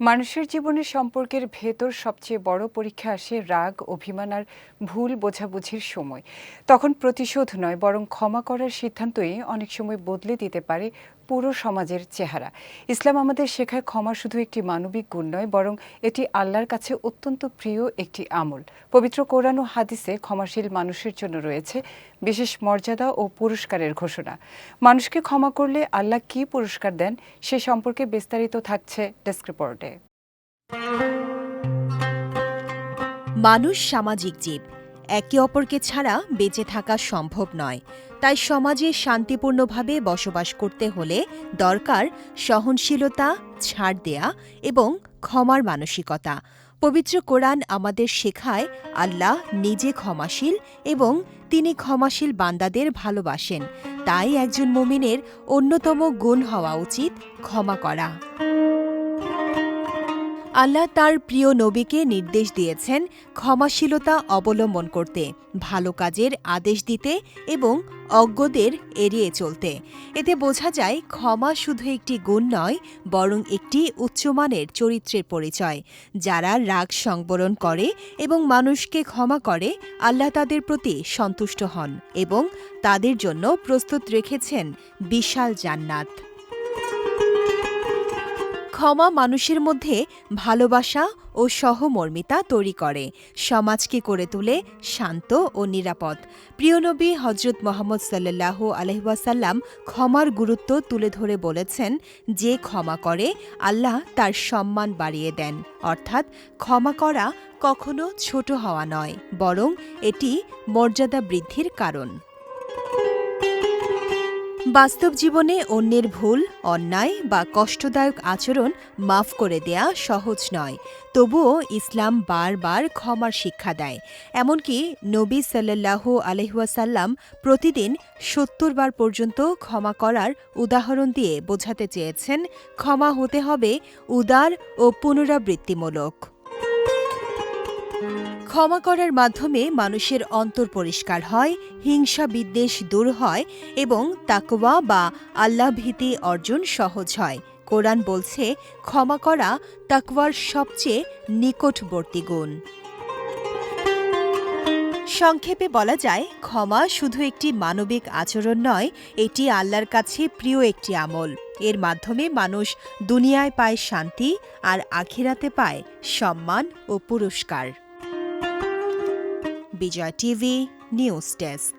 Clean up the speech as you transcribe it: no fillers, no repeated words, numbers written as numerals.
মানুষের জীবনের সম্পর্কের ভেতর সবচেয়ে বড় পরীক্ষা আসে রাগ, অভিমান আর ভুল বোঝাবুঝির সময়। তখন প্রতিশোধ নয়, বরং ক্ষমা করার সিদ্ধান্তই অনেক সময় বদলে দিতে পারে পুরো সমাজের চেহারা। ইসলাম আমাদের শেখায় ক্ষমা শুধু একটি মানবিক গুণ নয়, বরং এটি আল্লাহর কাছে অত্যন্ত প্রিয় একটি আমল। পবিত্র কোরআন ও হাদিসে ক্ষমাশীল মানুষের জন্য রয়েছে বিশেষ মর্যাদা ও পুরস্কারের ঘোষণা। মানুষকে ক্ষমা করলে আল্লাহ কী পুরস্কার দেন সে সম্পর্কে বিস্তারিত থাকছে ডেস্ক রিপোর্টে। মানুষ সামাজিক জীব, একে অপরকে ছাড়া বেঁচে থাকা সম্ভব নয়। তাই সমাজে শান্তিপূর্ণভাবে বসবাস করতে হলে দরকার সহনশীলতা, ছাড় দেয়া এবং ক্ষমার মানসিকতা। পবিত্র কোরআন আমাদের শেখায় আল্লাহ নিজে ক্ষমাশীল এবং তিনি ক্ষমাশীল বান্দাদের ভালোবাসেন। তাই একজন মুমিনের অন্যতম গুণ হওয়া উচিত ক্ষমা করা। আল্লাহ তার প্রিয় নবীকে নির্দেশ দিয়েছেন ক্ষমাশীলতা অবলম্বন করতে, ভালো কাজের আদেশ দিতে এবং অজ্ঞদের এড়িয়ে চলতে। এতে বোঝা যায় ক্ষমা শুধু একটি গুণ নয়, বরং একটি উচ্চমানের চরিত্রের পরিচয়। যারা রাগ সংবরণ করে এবং মানুষকে ক্ষমা করে, আল্লাহ তাদের প্রতি সন্তুষ্ট হন এবং তাদের জন্য প্রস্তুত রেখেছেন বিশাল জান্নাত। ক্ষমা মানুষের মধ্যে ভালোবাসা ও সহমর্মিতা তৈরি করে, সমাজকে করে তোলে শান্ত ও নিরাপদ। প্রিয় নবী হজরত মুহাম্মদ সাল্লাল্লাহু আলাইহি ওয়াসাল্লাম ক্ষমার গুরুত্ব তুলে ধরে বলেছেন, যে ক্ষমা করে আল্লাহ তার সম্মান বাড়িয়ে দেন। অর্থাৎ ক্ষমা করা কখনো ছোট হওয়া নয়, বরং এটি মর্যাদা বৃদ্ধির কারণ। বাস্তব জীবনে অন্যের ভুল, অন্যায় বা কষ্টদায়ক আচরণ মাফ করে দেয়া সহজ নয়। তবুও ইসলাম বারবার ক্ষমার শিক্ষা দেয়। এমনকি নবী সাল্লাল্লাহু আলাইহি ওয়াসাল্লাম প্রতিদিন ৭০ বার পর্যন্ত ক্ষমা করার উদাহরণ দিয়ে বোঝাতে চেয়েছেন, ক্ষমা হতে হবে উদার ও পুনরাবৃত্তিমূলক। ক্ষমা করার মাধ্যমে মানুষের অন্তর পরিষ্কার হয়, হিংসা বিদ্বেষ দূর হয় এবং তাকওয়া বা আল্লাহভীতি অর্জন সহজ হয়। কোরআন বলছে, ক্ষমা করা তাকওয়ার সবচেয়ে নিকটবর্তী গুণ। সংক্ষেপে বলা যায়, ক্ষমা শুধু একটি মানবিক আচরণ নয়, এটি আল্লাহর কাছে প্রিয় একটি আমল। এর মাধ্যমে মানুষ দুনিয়ায় পায় শান্তি আর আখিরাতে পায় সম্মান ও পুরস্কার। বিজয় টিভি নিউজ ডেস্ক।